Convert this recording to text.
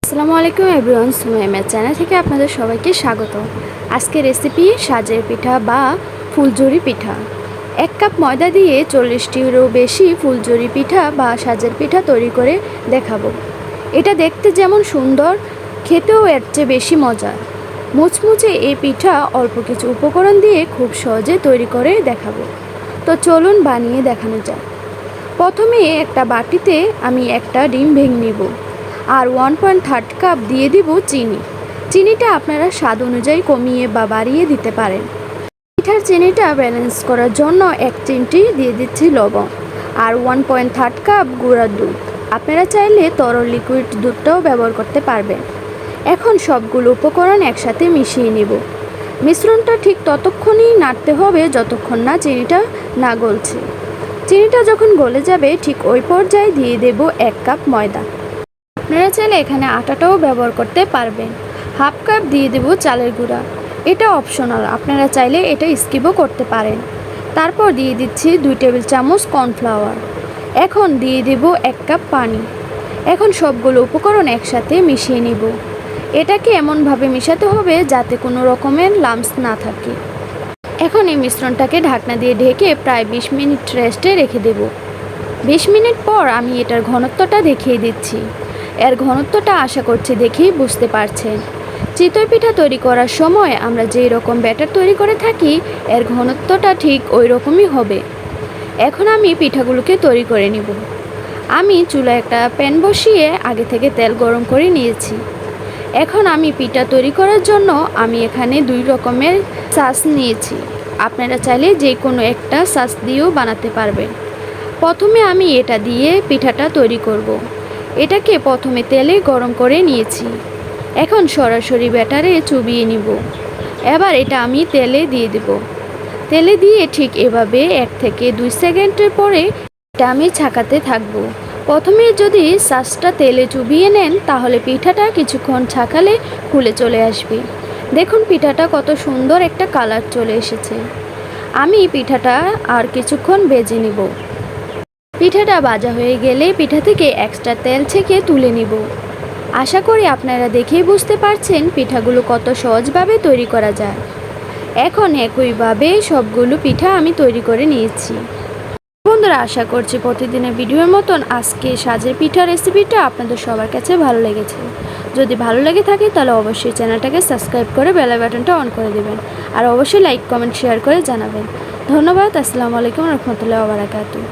আসসালামু আলাইকুম এভরিওয়ান, সুমাইয়ার চ্যানেল থেকে আপনাদের সবাইকে স্বাগত। আজকে রেসিপি সাজের পিঠা বা ফুলঝুরি পিঠা। 1 কাপ ময়দা দিয়ে 40টিরও বেশি ফুলঝুরি পিঠা বা সাজের পিঠা তৈরি করে দেখাবো। এটা দেখতে যেমন সুন্দর, খেতেও এর চেয়ে বেশি মজার। মুচমুচে এই পিঠা অল্প কিছু উপকরণ দিয়ে খুব সহজে তৈরি করে দেখাবো। তো চলুন বানিয়ে দেখানো যাক। প্রথমে একটা বাটিতে আমি একটা ডিম ভেঙে নিব আর 1.3 কাপ দিয়ে দিব চিনি। চিনিটা আপনারা স্বাদ অনুযায়ী কমিয়ে বা বাড়িয়ে দিতে পারেন। পিঠার চিনিটা ব্যালেন্স করার জন্য 1 চিমটি দিয়ে দিচ্ছি লবণ আর 1.3 কাপ গুঁড়া দুধ। আপনারা চাইলে তরল লিকুইড দুধটাও ব্যবহার করতে পারবেন। এখন সবগুলো উপকরণ একসাথে মিশিয়ে নিব। মিশ্রণটা ঠিক ততক্ষণই নাড়তে হবে যতক্ষণ না চিনিটা না গলছে। চিনিটা যখন গলে যাবে ঠিক ওই পর্যায়ে দিয়ে দেব 1 কাপ ময়দা। আপনারা চাইলে এখানে আটাটাও ব্যবহার করতে পারবেন। 1/2 কাপ দিয়ে দেব চালের গুঁড়া। এটা অপশনাল, আপনারা চাইলে এটা স্কিপও করতে পারেন। তারপর দিয়ে দিচ্ছি 2 টেবিল চামচ কর্নফ্লাওয়ার। এখন দিয়ে দেব 1 কাপ পানি। এখন সবগুলো উপকরণ একসাথে মিশিয়ে নিব। এটাকে এমনভাবে মেশাতে হবে যাতে কোনো রকমের লাম্পস না থাকে। এখন এই মিশ্রণটাকে ঢাকনা দিয়ে ঢেকে প্রায় 20 মিনিট রেস্টে রেখে দেব। 20 মিনিট পর আমি এটার ঘনত্বটা দেখিয়ে দিচ্ছি। এর ঘনত্বটা আশা করছি দেখেই বুঝতে পারছেন। চিতই পিঠা তৈরি করার সময় আমরা যেই রকম ব্যাটার তৈরি করে থাকি এর ঘনত্বটা ঠিক ওই রকমই হবে। এখন আমি পিঠাগুলোকে তৈরি করে নিব। আমি চুলায় একটা প্যান বসিয়ে আগে থেকে তেল গরম করে নিয়েছি। এখন আমি পিঠা তৈরি করার জন্য আমি এখানে 2 রকমের সস নিয়েছি। আপনারা চাইলে যে কোনো একটা সস দিয়েও বানাতে পারবেন। প্রথমে আমি এটা দিয়ে পিঠাটা তৈরি করব। এটাকে প্রথমে তেলে গরম করে নিয়েছি। এখন সরাসরি ব্যাটারে চুবিয়ে নিব। এবার এটা আমি তেলে দিয়ে দেব। তেলে দিয়ে ঠিক এভাবে 1 থেকে 2 সেকেন্ডের পরে এটা আমি ছাকাতে থাকবো। প্রথমে যদি সসটা তেলে চুবিয়ে নেন তাহলে পিঠাটা কিছুক্ষণ ছাকালে খুলে চলে আসবে। দেখুন পিঠাটা কত সুন্দর একটা কালার চলে এসেছে। আমি পিঠাটা আর কিছুক্ষণ ভেজে নিব। পিঠাটা ভাজা হয়ে গেলে পিঠা থেকে এক্সট্রা তেল ছেঁকে তুলে নিব। আশা করি আপনারা দেখেই বুঝতে পারছেন পিঠাগুলো কত সহজভাবে তৈরি করা যায়। এখন একইভাবে সবগুলো পিঠা আমি তৈরি করে নিয়েছি। বন্ধুরা, আশা করছি প্রতিদিনের ভিডিওর মতন আজকে সাজের পিঠা রেসিপিটা আপনাদের সবার কাছে ভালো লেগেছে। যদি ভালো লেগে থাকে তাহলে অবশ্যই চ্যানেলটাকে সাবস্ক্রাইব করে বেল বাটনটা অন করে দেবেন আর অবশ্যই লাইক কমেন্ট শেয়ার করে জানাবেন। ধন্যবাদ। আসসালামু আলাইকুম রহমতুল্লাহি ওয়া বারাকাতুহু।